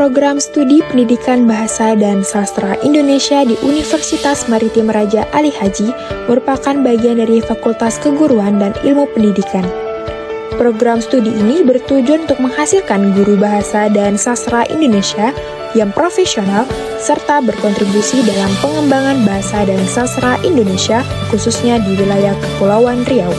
Program Studi Pendidikan Bahasa dan Sastra Indonesia di Universitas Maritim Raja Ali Haji merupakan bagian dari Fakultas Keguruan dan Ilmu Pendidikan. Program studi ini bertujuan untuk menghasilkan guru bahasa dan sastra Indonesia yang profesional serta berkontribusi dalam pengembangan bahasa dan sastra Indonesia, khususnya di wilayah Kepulauan Riau.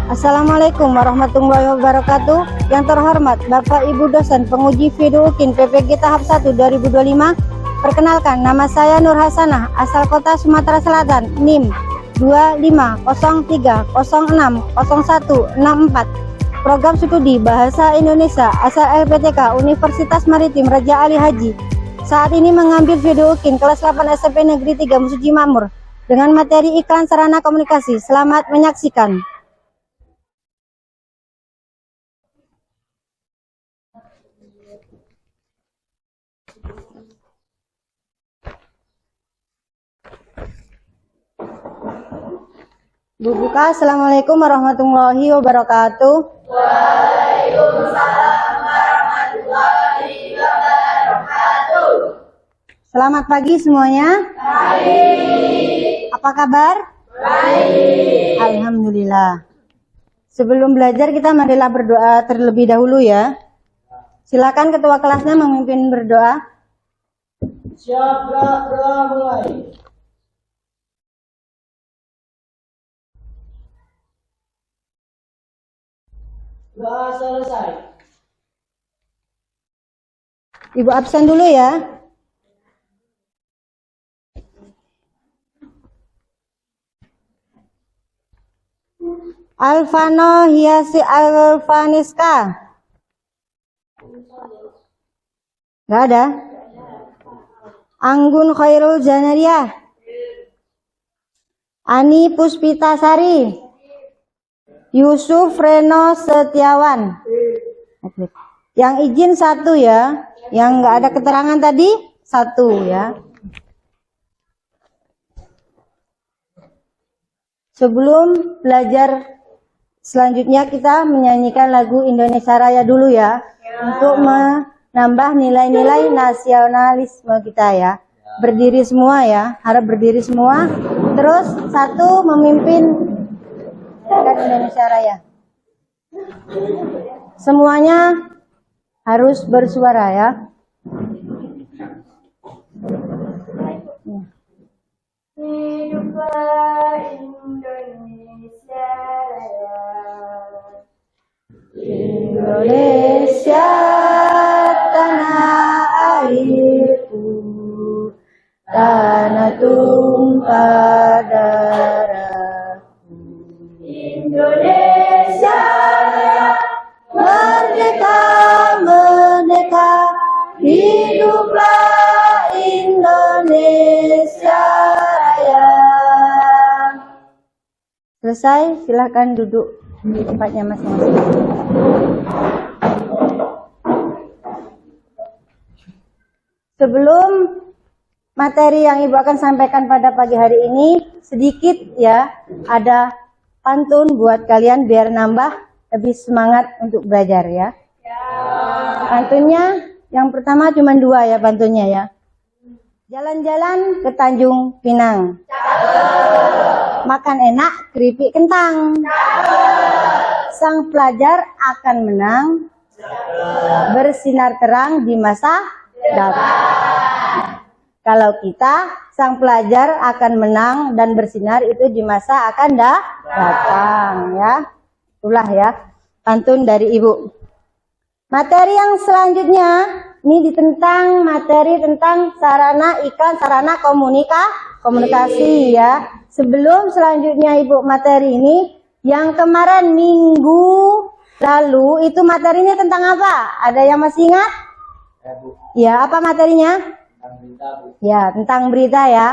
Assalamualaikum warahmatullahi wabarakatuh. Yang terhormat Bapak Ibu dosen penguji video UKIN PPG tahap 1 2025. Perkenalkan, nama saya Nur Hasanah, asal kota Sumatera Selatan, NIM 2503060164. Program studi Bahasa Indonesia asal LPTK Universitas Maritim Raja Ali Haji. Saat ini mengambil video UKIN kelas 8 SMP Negeri 3 Musuji Makmur dengan materi iklan sarana komunikasi. Selamat menyaksikan. Bu Buka, Assalamualaikum warahmatullahi wabarakatuh. Waalaikumsalam warahmatullahi wabarakatuh. Selamat pagi semuanya. Baik. Apa kabar? Baik. Alhamdulillah. Sebelum belajar kita marilah berdoa terlebih dahulu ya. Silakan ketua kelasnya memimpin berdoa. Siap, doa mulai. Doa selesai. Ibu absen dulu ya. Alfano Hiasi Alfaniska. Gak ada. Anggun Khairul Janariah. Ani Puspitasari. Yusuf Reno Setiawan. Yang izin satu ya. Yang nggak ada keterangan tadi satu ya. Sebelum belajar selanjutnya kita menyanyikan lagu Indonesia Raya dulu ya. Untuk menambah nilai-nilai nasionalisme kita ya. Berdiri semua ya. Harap berdiri semua. Terus satu memimpin Indonesia Raya. Semuanya harus bersuara ya. Hiduplah Indonesia Raya. Indonesia tanah airku, tanah tumpah darahku. Indonesia Raya. Merdeka, merdeka, hiduplah Indonesia Raya. Selesai, silakan duduk di tempatnya masing-masing. Sebelum materi yang Ibu akan sampaikan pada pagi hari ini sedikit ya, ada pantun buat kalian biar nambah lebih semangat untuk belajar ya. Pantunnya yang pertama cuma 2 ya pantunnya ya. Jalan-jalan ke Tanjung Pinang. Makan enak keripik kentang. Sang pelajar akan menang. Bersinar terang di masa datang. Kalau kita, sang pelajar akan menang dan bersinar itu di masa akan datang ya. Itulah ya pantun dari Ibu. Materi yang selanjutnya ini tentang materi tentang sarana iklan, sarana komunikasi ya. Sebelum selanjutnya Ibu materi ini, yang kemarin minggu lalu itu materinya tentang apa? Ada yang masih ingat? Ya, apa materinya? Tentang berita, Bu. Ya, tentang berita ya.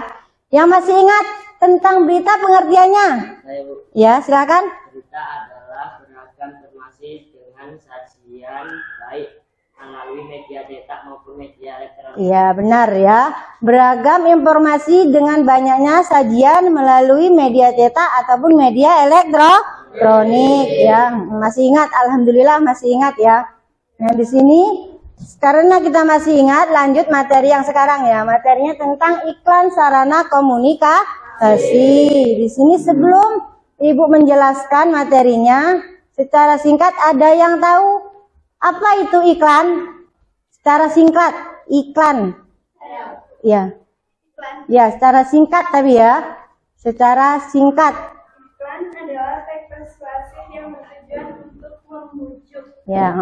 Yang masih ingat tentang berita pengertiannya? Saya, Bu. Ya, silakan. Berita adalah beragam informasi dengan sajian baik melalui media cetak maupun media elektronik. Iya, benar ya. Beragam informasi dengan banyaknya sajian melalui media cetak ataupun media elektronik ya. Masih ingat? Alhamdulillah masih ingat ya. Nah, di sini karena kita masih ingat, lanjut materi yang sekarang ya. Materinya tentang iklan sarana komunikasi. Di sini sebelum Ibu menjelaskan materinya, secara singkat ada yang tahu apa itu iklan? Secara singkat, iklan. Ya. Ya, secara singkat tapi ya. Secara singkat. Iklan adalah teks persuasif yang bertujuan untuk membujuk. Ya,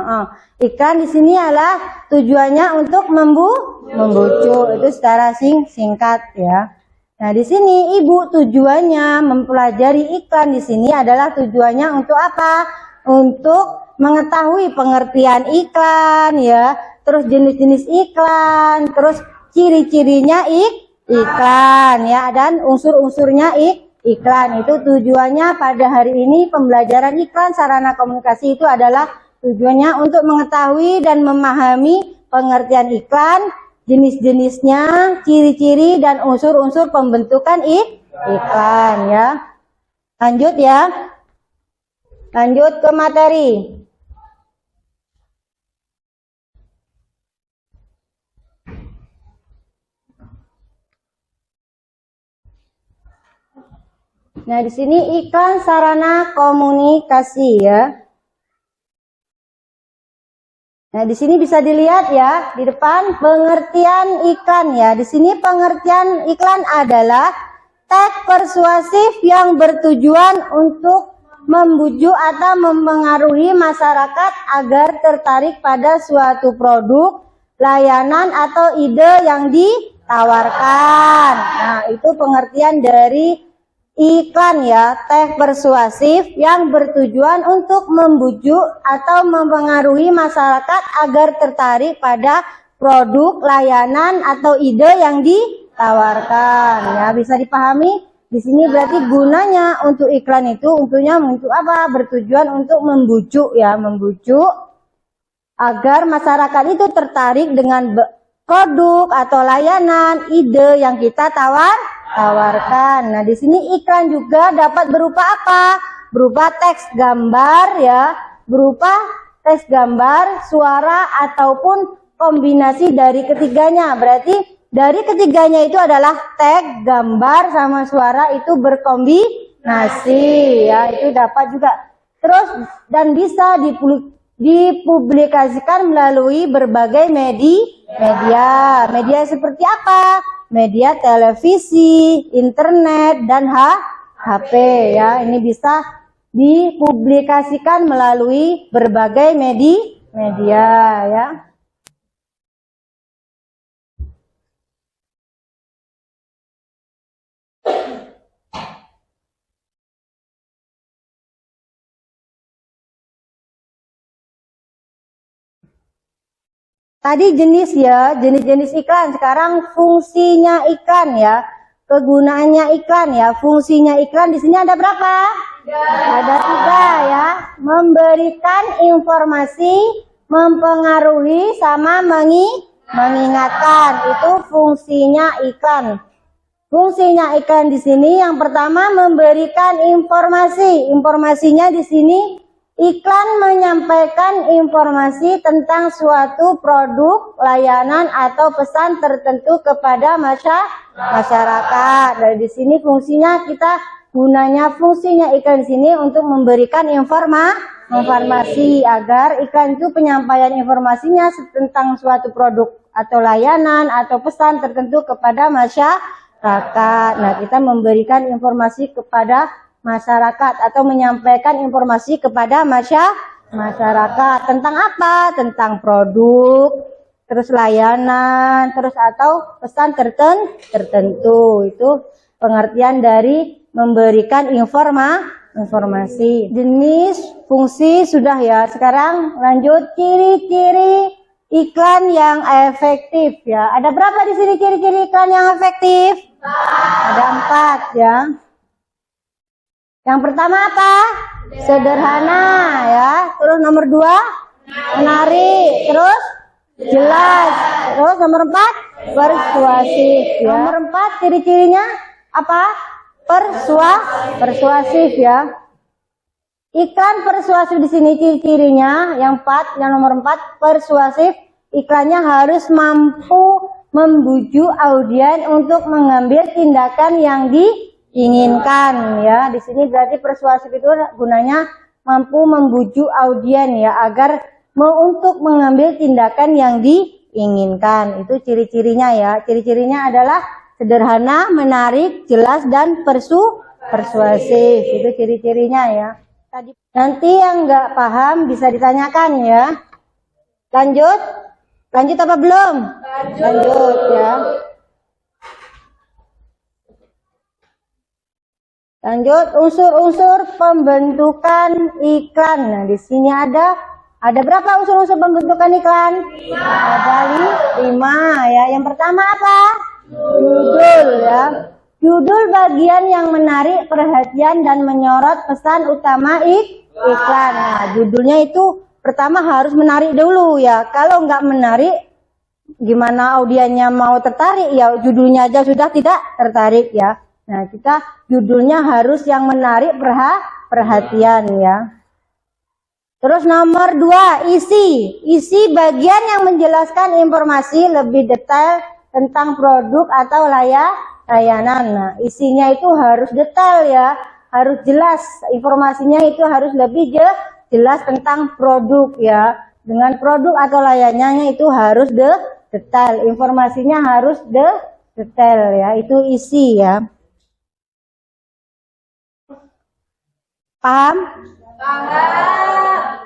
iklan di sini adalah tujuannya untuk membujuk. Itu secara singkat ya. Nah, di sini Ibu tujuannya mempelajari iklan di sini adalah tujuannya untuk apa? Untuk mengetahui pengertian iklan ya, terus jenis-jenis iklan, terus ciri-cirinya iklan ya, dan unsur-unsurnya iklan. Itu tujuannya pada hari ini pembelajaran iklan sarana komunikasi itu adalah tujuannya untuk mengetahui dan memahami pengertian iklan, jenis-jenisnya, ciri-ciri dan unsur-unsur pembentukan iklan ya. Lanjut ya. Lanjut ke materi. Nah, di sini iklan sarana komunikasi ya. Nah, di sini bisa dilihat ya, di depan pengertian iklan ya. Di sini pengertian iklan adalah teks persuasif yang bertujuan untuk membujuk atau mempengaruhi masyarakat agar tertarik pada suatu produk, layanan atau ide yang ditawarkan. Nah, itu pengertian dari iklan ya, teks persuasif yang bertujuan untuk membujuk atau mempengaruhi masyarakat agar tertarik pada produk, layanan atau ide yang ditawarkan. Ya, bisa dipahami? Di sini berarti gunanya untuk iklan itu untuk apa? Bertujuan untuk membujuk ya, membujuk agar masyarakat itu tertarik dengan produk atau layanan, ide yang kita tawarkan. Nah, di sini iklan juga dapat berupa apa? Berupa teks gambar ya, berupa teks gambar, suara ataupun kombinasi dari ketiganya. Berarti dari ketiganya itu adalah teks, gambar sama suara itu berkombinasi ya, itu dapat juga. Terus dan bisa dipublikasikan melalui berbagai media. Media seperti apa? Media televisi, internet, dan HP ya. Ini bisa dipublikasikan melalui berbagai media ya. Tadi jenis ya, jenis-jenis iklan. Sekarang fungsinya iklan ya. Kegunaannya iklan ya. Fungsinya iklan di sini ada berapa? Ada 3 ya. Memberikan informasi, mempengaruhi, sama mengingatkan. Itu fungsinya iklan. Fungsinya iklan di sini yang pertama memberikan informasi. Informasinya di sini iklan menyampaikan informasi tentang suatu produk, layanan atau pesan tertentu kepada masyarakat. Dari di sini fungsinya fungsinya iklan di sini untuk memberikan informasi agar iklan itu penyampaian informasinya tentang suatu produk atau layanan atau pesan tertentu kepada masyarakat. Nah, kita memberikan informasi kepada masyarakat atau menyampaikan informasi kepada masyarakat tentang apa? Tentang produk, terus layanan, terus atau pesan tertentu. Itu pengertian dari memberikan informasi. Jenis, fungsi sudah ya. Sekarang lanjut ciri-ciri iklan yang efektif ya. Ada berapa di sini ciri-ciri iklan yang efektif? Ada 4 ya. Yang pertama apa? Sederhana ya. Terus nomor 2 menarik. Terus jelas. Terus nomor 4 persuasif ya. Nomor 4 ciri-cirinya apa? Persuasif ya. Iklan persuasif di sini ciri-cirinya yang nomor 4 persuasif. Iklannya harus mampu membujuk audien untuk mengambil tindakan yang diinginkan ya. Di sini berarti persuasif itu gunanya mampu membujuk audien ya agar untuk mengambil tindakan yang diinginkan. Itu ciri-cirinya ya. Ciri-cirinya adalah sederhana, menarik, jelas dan persuasif. Itu ciri-cirinya ya. Nanti yang nggak paham bisa ditanyakan ya. Lanjut apa belum? Lanjut ya. Lanjut unsur-unsur pembentukan iklan. Nah, di sini ada berapa unsur-unsur pembentukan iklan? Ada 5 ya. Yang pertama apa? Judul ya. Judul bagian yang menarik perhatian dan menyorot pesan utama iklan. Nah, judulnya itu pertama harus menarik dulu ya. Kalau nggak menarik, gimana audiennya mau tertarik ya? Judulnya aja sudah tidak tertarik ya. Nah, judulnya harus yang menarik perhatian ya. Terus nomor 2, isi. Isi bagian yang menjelaskan informasi lebih detail tentang produk atau layanan. Nah, isinya itu harus detail ya. Harus jelas. Informasinya itu harus lebih jelas tentang produk ya. Dengan produk atau layanannya itu harus detail. Informasinya harus detail ya. Itu isi ya. Paham? Paham.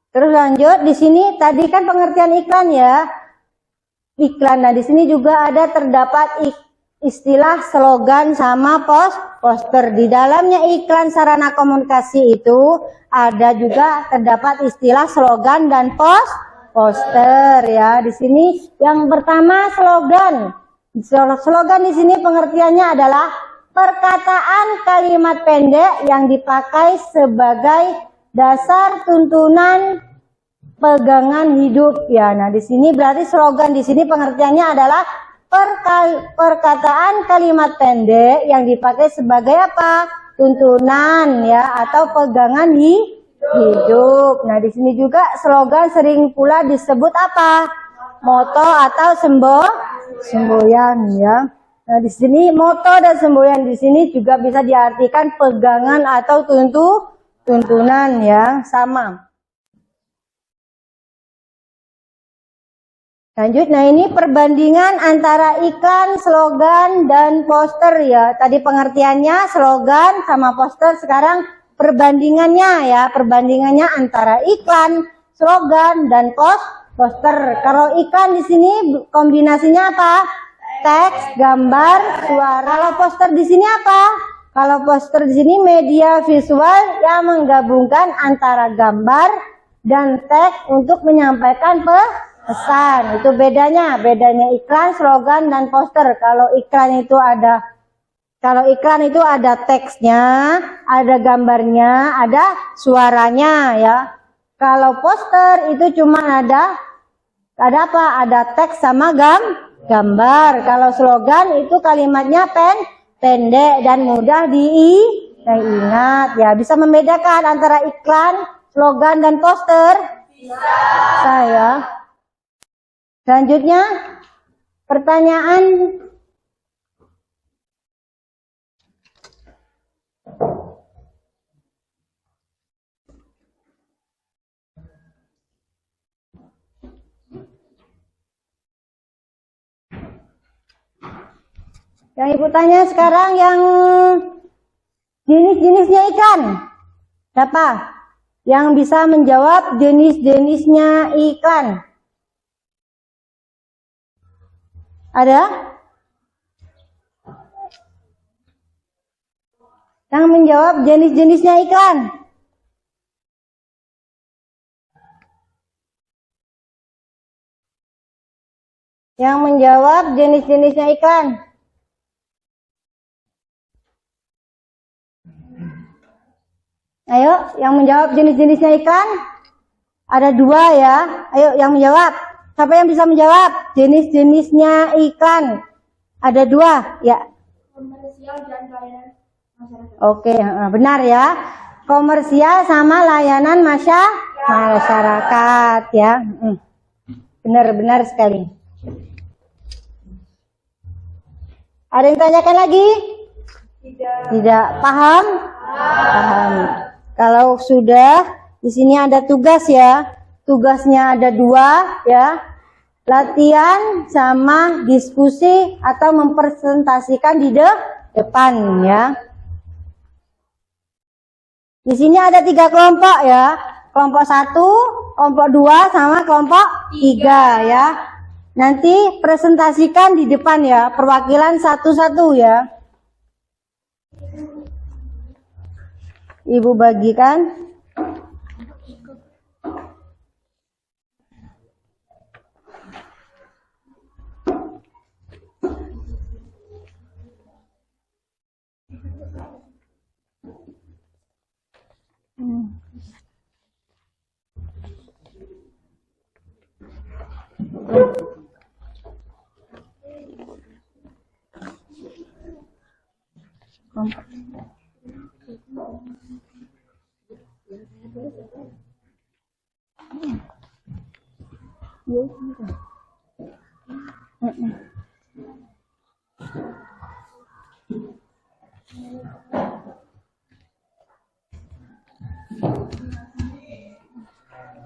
Terus lanjut di sini tadi kan pengertian iklan ya. Iklan. Nah, di sini juga terdapat istilah slogan sama poster. Di dalamnya iklan sarana komunikasi itu ada juga terdapat istilah slogan dan poster ya. Di sini yang pertama slogan. Slogan di sini pengertiannya adalah perkataan kalimat pendek yang dipakai sebagai dasar tuntunan pegangan hidup ya. Nah, di sini berarti slogan di sini pengertiannya adalah perkataan kalimat pendek yang dipakai sebagai apa? Tuntunan ya atau pegangan hidup. Nah, di sini juga slogan sering pula disebut apa? Moto atau semboyan ya. Nah, di sini moto dan semboyan di sini juga bisa diartikan pegangan atau tuntunan ya, sama. Lanjut, nah ini perbandingan antara iklan, slogan, dan poster ya. Tadi pengertiannya slogan sama poster, sekarang perbandingannya ya. Perbandingannya antara iklan, slogan, dan poster. Kalau iklan di sini kombinasinya apa? Teks, gambar, suara. Kalau poster di sini apa? Kalau poster di sini media visual yang menggabungkan antara gambar dan teks untuk menyampaikan pesan. Itu bedanya iklan, slogan, dan poster. Kalau iklan itu ada Kalau iklan itu ada teksnya, ada gambarnya, ada suaranya ya. Kalau poster itu cuma ada apa? Ada teks sama gambar. Kalau slogan itu kalimatnya pendek dan mudah diingat ya. Bisa membedakan antara iklan, slogan dan poster? Bisa ya. Selanjutnya pertanyaan yang Ibu tanya sekarang, yang jenis-jenisnya ikan. Siapa yang bisa menjawab jenis-jenisnya ikan? Ada? Yang menjawab jenis-jenisnya ikan? Yang menjawab jenis-jenisnya ikan? Ayo, yang menjawab jenis-jenisnya ikan? Ada 2 ya. Ayo, yang menjawab. Siapa yang bisa menjawab jenis-jenisnya ikan? Ada 2 ya. Komersial dan layanan masyarakat. Oke, benar ya. Komersial sama layanan masyarakat ya. Benar-benar sekali. Ada yang tanyakan lagi? Tidak. Paham? Paham. Kalau sudah, di sini ada tugas ya. Tugasnya ada 2 ya. Latihan sama diskusi atau mempresentasikan di depan ya. Di sini ada 3 kelompok ya. Kelompok 1, kelompok 2 sama kelompok 3 ya. Nanti presentasikan di depan ya, perwakilan satu-satu ya. Ibu bagikan.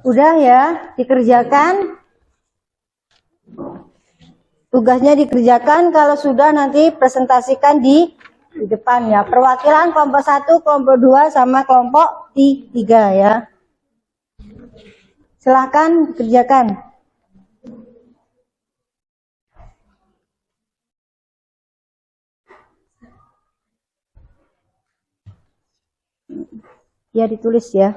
Udah ya, dikerjakan. Tugasnya dikerjakan, kalau sudah nanti presentasikan di depan ya. Perwakilan kelompok 1, kelompok 2 sama kelompok 3 ya. Silahkan kerjakan. Ya ditulis ya.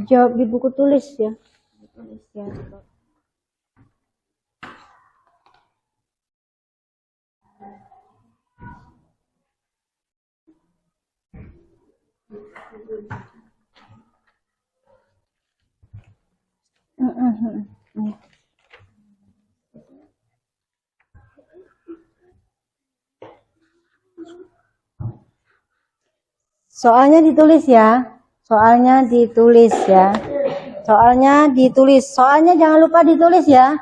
Jawab di buku tulis ya. Soalnya ditulis ya. Soalnya ditulis ya. Soalnya ditulis. Soalnya jangan lupa ditulis ya.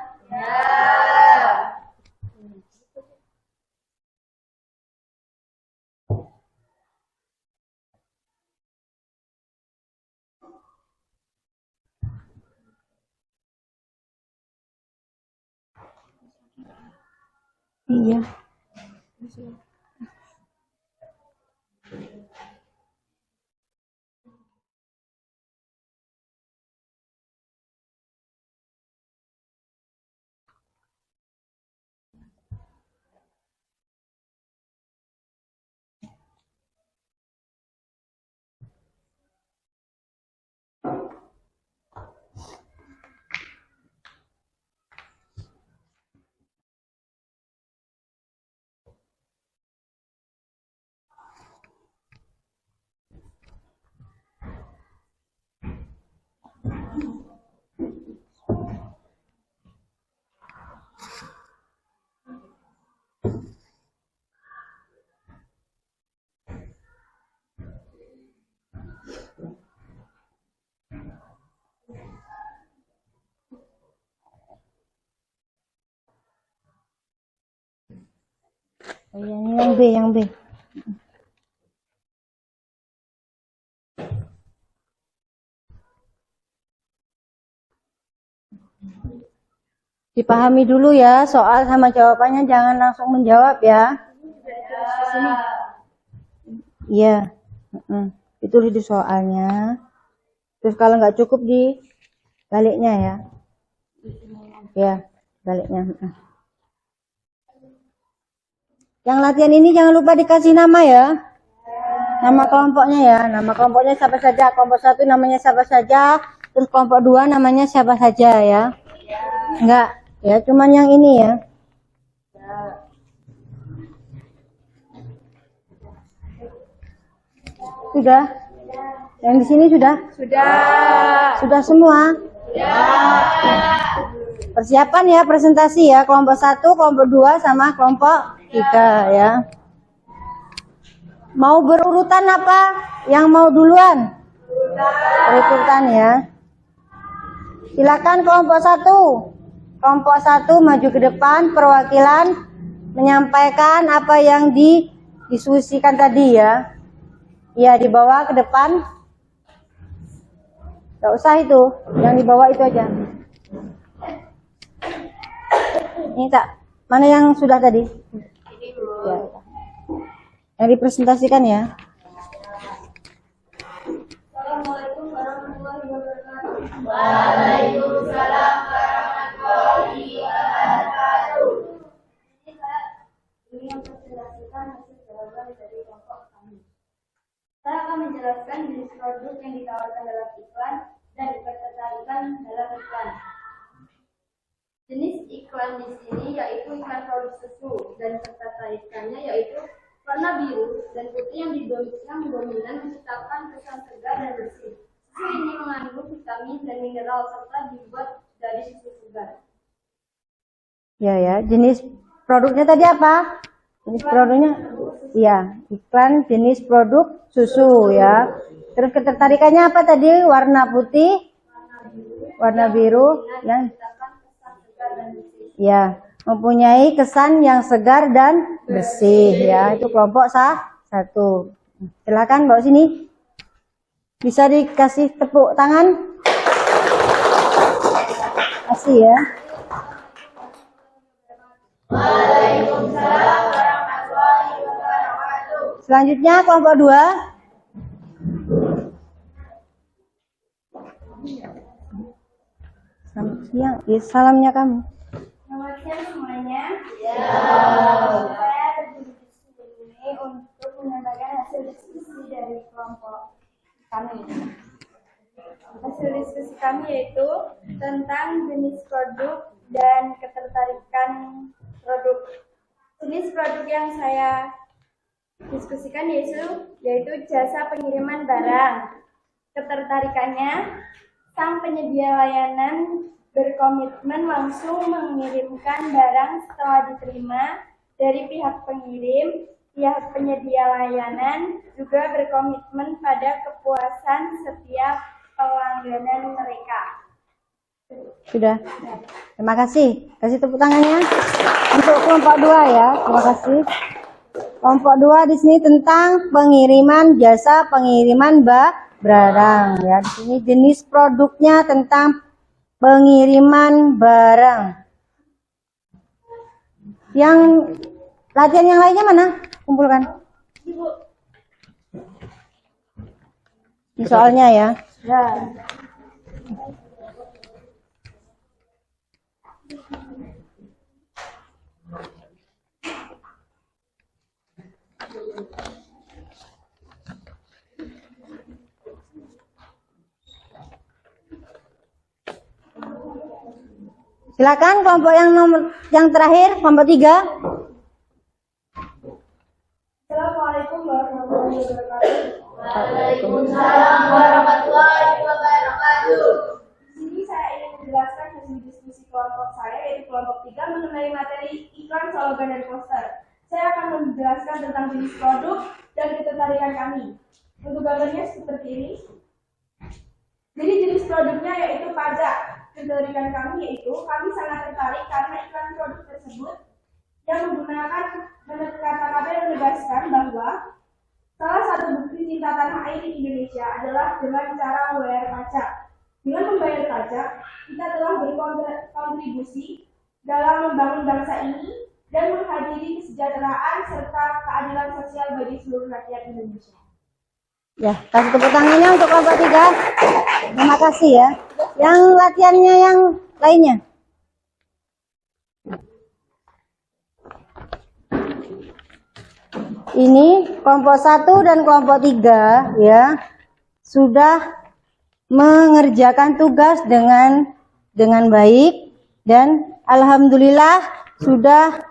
Iya. Oh iya, ini yang B, yang B. Dipahami dulu ya soal sama jawabannya, jangan langsung menjawab ya. Iya, itu di soalnya. Terus kalau nggak cukup di baliknya ya. Ya, baliknya. Yang latihan ini jangan lupa dikasih nama ya. Nama kelompoknya ya. Nama kelompoknya siapa saja. Kelompok 1 namanya siapa saja. Terus kelompok 2 namanya siapa saja ya. Enggak, ya cuman yang ini ya. Sudah? Yang di sini sudah? Sudah semua? Persiapan ya presentasi ya. Kelompok 1, kelompok 2 sama kelompok 3 ya. Mau berurutan apa? Yang mau duluan? Berurutan ya. Silakan kelompok 1. Kelompok 1 maju ke depan, perwakilan menyampaikan apa yang didiskusikan tadi ya. Ya, dibawa ke depan. Gak usah itu, yang dibawa itu aja. Ini tak, mana yang sudah tadi? Ya. Yang dipresentasikan ya. Assalamualaikum warahmatullahi wabarakatuh. Waalaikumsalam warahmatullahi wabarakatuh. Ini saya ingin memperjelaskan hasil jawaban dari kelompok kami. Saya akan menjelaskan jenis produk yang ditawarkan dalam iklan dan ketertarikan dalam iklan. Jenis iklan di sini yaitu iklan produk susu dan ketertarikannya yaitu warna biru dan putih yang dominan menciptakan kesan segar dan bersih. Susu ini mengandung vitamin dan mineral serta dibuat dari susu segar. Ya, jenis produknya tadi apa? Jenis produknya? Iya, iklan jenis produk susu ya. Terus ketertarikannya apa tadi? Warna putih, warna biru, yang ya mempunyai kesan yang segar dan bersih ya. Itu kelompok 1. Silakan bawa sini. Bisa dikasih tepuk tangan. Kasih ya. Waalaikumsalam warahmatullahi wabarakatuh. Selanjutnya kelompok 2. Salamnya kamu. Selamat siang semuanya. Saya berdiri di sini untuk menyampaikan hasil diskusi dari kelompok kami. Hasil diskusi kami yaitu tentang jenis produk dan ketertarikan produk. Jenis produk yang saya diskusikan yaitu jasa pengiriman barang. Ketertarikannya, sang penyedia layanan berkomitmen langsung mengirimkan barang setelah diterima dari pihak pengirim. Pihak penyedia layanan juga berkomitmen pada kepuasan setiap pelangganan mereka. Sudah. Terima kasih. Kasih tepuk tangannya untuk kelompok 2 ya. Terima kasih. Kelompok 2 di sini tentang pengiriman, jasa pengiriman barang ya. Di sini jenis produknya tentang pengiriman barang. Yang latihan yang lainnya mana? Kumpulkan. Ini soalnya ya. Silakan kelompok yang terakhir, kelompok 3. Assalamualaikum warahmatullahi wabarakatuh. Waalaikumsalam warahmatullahi wabarakatuh. Di sini saya ingin menjelaskan hasil diskusi kelompok saya yaitu kelompok 3 mengenai materi iklan, slogan dan poster. Saya akan menjelaskan tentang jenis produk dan ketertarikan kami. Untuk gambarnya seperti ini. Jadi jenis produknya yaitu pajak. Ketertarikan kami yaitu kami sangat tertarik karena iklan produk tersebut yang menggunakan kata-kata yang menegaskan bahwa salah satu bukti cinta tanah air di Indonesia adalah dengan cara membayar pajak. Dengan membayar pajak, kita telah berkontribusi dalam membangun bangsa ini dan menghadiri kesejahteraan serta keadilan sosial bagi seluruh rakyat Indonesia. Ya, kasih tepuk tangannya untuk kelompok 3. Terima kasih ya. Yang latihannya yang lainnya. Ini kelompok 1 dan kelompok 3 ya sudah mengerjakan tugas dengan baik dan alhamdulillah sudah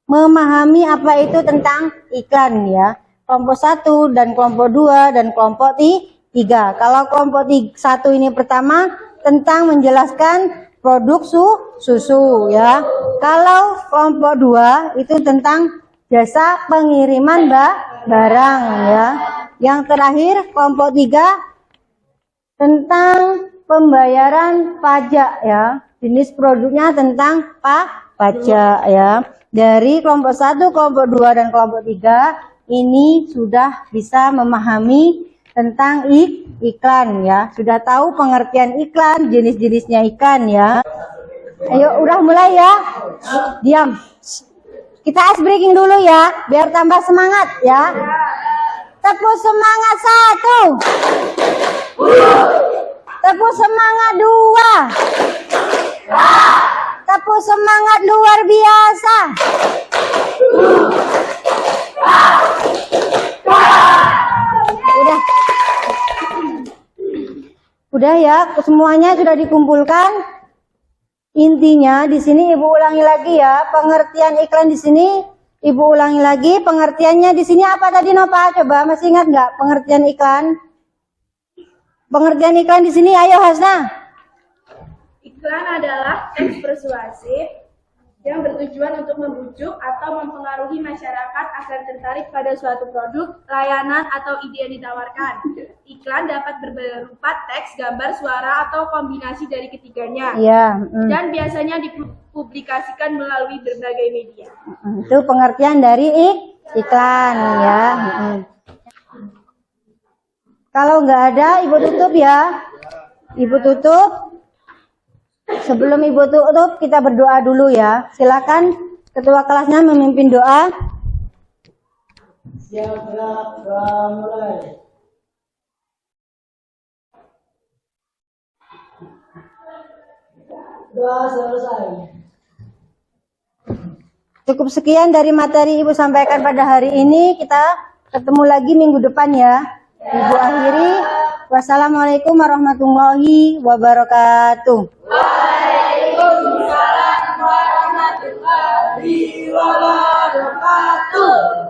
memahami apa itu tentang iklan ya. Kelompok 1 dan kelompok 2 dan kelompok 3. Kalau kelompok 1 ini pertama tentang menjelaskan produk susu ya. Kalau kelompok 2 itu tentang jasa pengiriman barang ya. Yang terakhir kelompok 3 tentang pembayaran pajak ya. Jenis produknya tentang pajak ya. Dari kelompok 1, kelompok 2 dan kelompok 3 ini sudah bisa memahami tentang iklan ya. Sudah tahu pengertian iklan, jenis-jenisnya iklan ya. Ayo udah mulai ya. Diam. Kita ice breaking dulu ya, biar tambah semangat ya. Tepuk semangat 1. Tepuk semangat 2. Tepuk semangat luar biasa. Udah ya, semuanya sudah dikumpulkan. Intinya di sini Ibu ulangi lagi ya, pengertian iklan di sini Ibu ulangi lagi, pengertiannya di sini apa tadi Nova? Coba masih ingat nggak pengertian iklan? Pengertian iklan di sini, ayo Hasna. Iklan adalah teks persuasif yang bertujuan untuk membujuk atau mempengaruhi masyarakat agar tertarik pada suatu produk, layanan, atau ide yang ditawarkan. Iklan dapat berupa teks, gambar, suara, atau kombinasi dari ketiganya. Iya. Dan biasanya dipublikasikan melalui berbagai media. Itu pengertian dari iklan ya. Kalau nggak ada, Ibu tutup ya. Ibu tutup. Sebelum Ibu tutup, kita berdoa dulu ya. Silakan ketua kelasnya memimpin doa. Siap, mulai. Doa selesai. Cukup sekian dari materi Ibu sampaikan pada hari ini. Kita ketemu lagi minggu depan ya. Ibu akhiri. Wassalamualaikum warahmatullahi wabarakatuh. Waalaikumsalam warahmatullahi wabarakatuh.